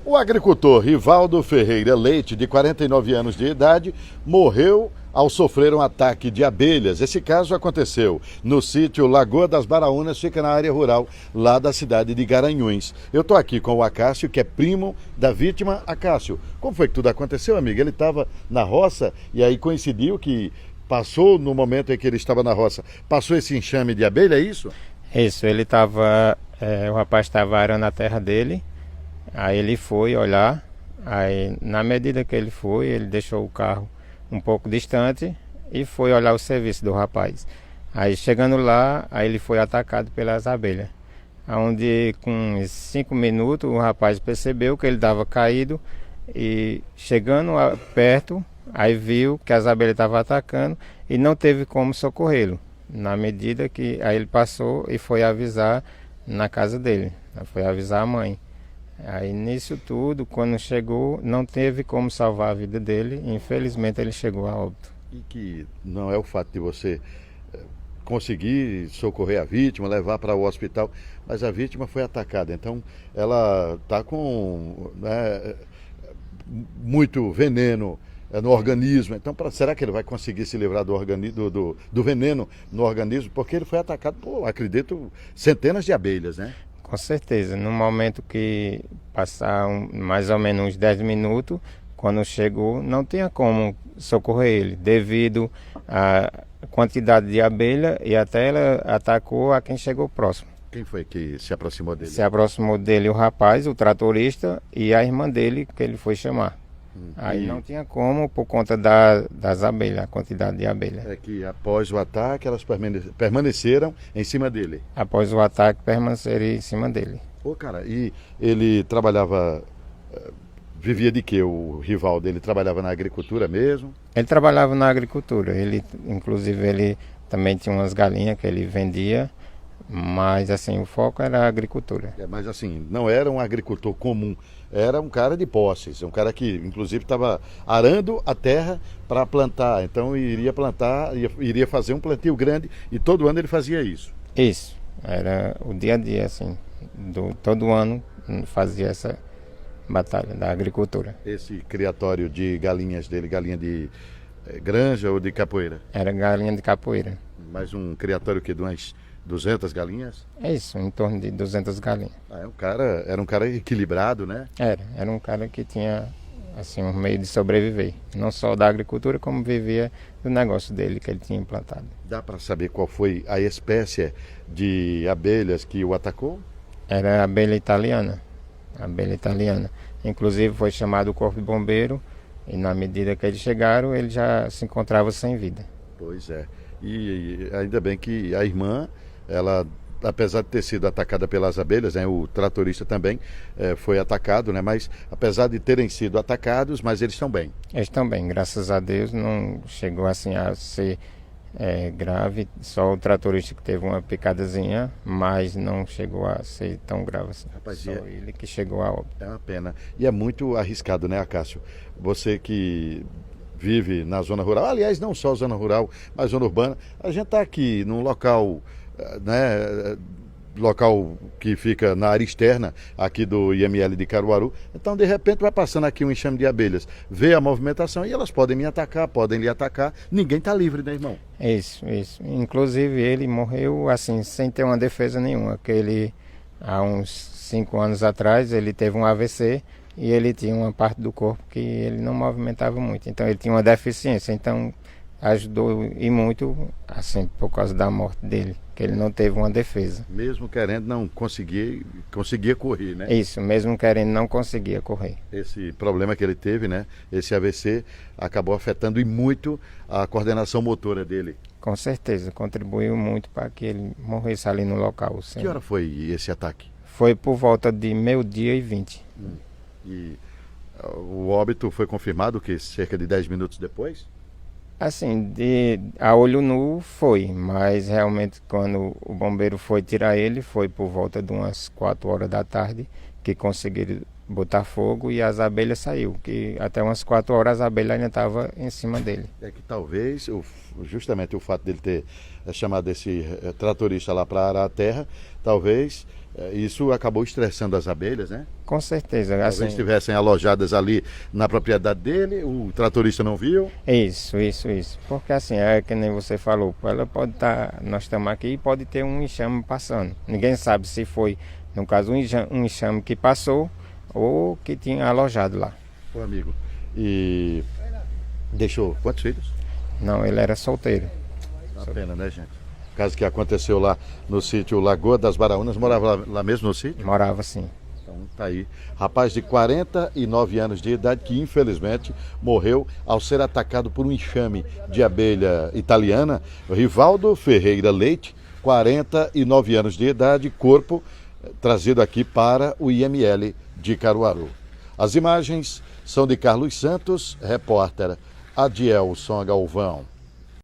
O agricultor Rivaldo Ferreira Leite, de 49 anos de idade, morreu ao sofrer um ataque de abelhas. Esse caso aconteceu no sítio Lagoa das Baraúnas, fica na área rural lá da cidade de Garanhuns. Eu estou aqui com o Acácio, que é primo da vítima. Acácio, como foi que tudo aconteceu, amigo? Ele estava na roça e aí coincidiu que passou, no momento em que ele estava na roça, passou esse enxame de abelha, é isso? Isso, ele estava, o rapaz estava arando a terra dele, aí ele foi olhar, aí na medida que ele foi, ele deixou o carro um pouco distante e foi olhar o serviço do rapaz. Aí chegando lá, aí ele foi atacado pelas abelhas, onde com 5 minutos o rapaz percebeu que ele estava caído e chegando perto, aí viu que as abelhas estavam atacando e não teve como socorrê-lo. Na medida que aí ele passou e foi avisar na casa dele, foi avisar a mãe. Aí nisso tudo, quando chegou, não teve como salvar a vida dele, e infelizmente ele chegou a óbito. E que não é o fato de você conseguir socorrer a vítima, levar para o hospital, mas a vítima foi atacada, então ela está com muito veneno no organismo. Então, será que ele vai conseguir se livrar do veneno no organismo? Porque ele foi atacado por, acredito, centenas de abelhas, né? Com certeza, no momento que passar mais ou menos uns 10 minutos, quando chegou, não tinha como socorrer ele, devido à quantidade de abelha, e até ela atacou a quem chegou próximo. Quem foi que se aproximou dele? Se aproximou dele o rapaz, o tratorista, e a irmã dele, que ele foi chamar. Aí não tinha como, por conta das abelhas, a quantidade de abelhas. É que após o ataque elas permaneceram em cima dele. Após o ataque, permaneceram em cima dele. Pô, cara, e ele trabalhava, vivia de quê? O rival dele trabalhava na agricultura mesmo? Ele trabalhava na agricultura, inclusive ele também tinha umas galinhas que ele vendia, mas assim, o foco era a agricultura. Mas assim, não era um agricultor comum, era um cara de posses, um cara que inclusive estava arando a terra para plantar, então iria plantar, iria fazer um plantio grande e todo ano ele fazia isso. Isso, era o dia a dia assim, todo ano fazia essa batalha da agricultura. Esse criatório de galinhas dele, galinha de granja ou de capoeira? Era galinha de capoeira. Mais um criatório que de umas 200 galinhas? É isso, em torno de 200 galinhas. Era um cara equilibrado, né? Era um cara que tinha assim um meio de sobreviver, não só da agricultura, como vivia do negócio dele que ele tinha implantado. Dá para saber qual foi a espécie de abelhas que o atacou? Era a abelha italiana. A abelha italiana. Inclusive foi chamado o corpo de bombeiro e na medida que eles chegaram, ele já se encontrava sem vida. Pois é. E ainda bem que a irmã, ela, apesar de ter sido atacada pelas abelhas, né, o tratorista também foi atacado, né, mas apesar de terem sido atacados, mas eles estão bem. Eles estão bem, graças a Deus, não chegou assim a ser grave, só o tratorista que teve uma picadazinha, mas não chegou a ser tão grave assim. Rapaz, só ele que chegou a óbito. É uma pena. E é muito arriscado, né, Acácio? Você que vive na zona rural, aliás, não só zona rural, mas zona urbana, a gente está aqui num local, né, local que fica na área externa aqui do IML de Caruaru, então de repente vai passando aqui um enxame de abelhas, vê a movimentação e elas podem me atacar, podem lhe atacar, ninguém está livre, né, irmão? Isso. Inclusive ele morreu assim, sem ter uma defesa nenhuma, que ele, há uns 5 anos atrás, ele teve um AVC, e ele tinha uma parte do corpo que ele não movimentava muito, então ele tinha uma deficiência, então ajudou e muito, assim, por causa da morte dele, que ele não teve uma defesa. Mesmo querendo, não conseguia correr, né? Isso, mesmo querendo, não conseguia correr. Esse problema que ele teve, né? Esse AVC acabou afetando e muito a coordenação motora dele. Com certeza, contribuiu muito para que ele morresse ali no local. Que hora foi esse ataque? Foi por volta de 12h20. E o óbito foi confirmado que cerca de 10 minutos depois? Assim, a olho nu foi, mas realmente quando o bombeiro foi tirar ele, foi por volta de umas 4 horas da tarde que conseguiram botar fogo e as abelhas saiu, que até umas 4 horas a abelha ainda estava em cima dele. É que talvez, justamente o fato dele ter chamado esse tratorista lá para arar a terra, talvez Isso acabou estressando as abelhas, né? Com certeza. Talvez Assim, estivessem alojadas ali na propriedade dele, o tratorista não viu. isso. Porque assim, é que nem você falou, ela pode estar, nós estamos aqui e pode ter um enxame passando. Ninguém sabe se foi, no caso, um enxame que passou ou que tinha alojado lá. Ô amigo, e deixou quantos filhos? Não, ele era solteiro. Uma pena, né, gente? O caso que aconteceu lá no sítio Lagoa das Baraunas, morava lá mesmo no sítio? Morava assim. Então tá aí, rapaz de 49 anos de idade que infelizmente morreu ao ser atacado por um enxame de abelha italiana. Rivaldo Ferreira Leite, 49 anos de idade, corpo trazido aqui para o IML de Caruaru. As imagens são de Carlos Santos, repórter Adielson Galvão.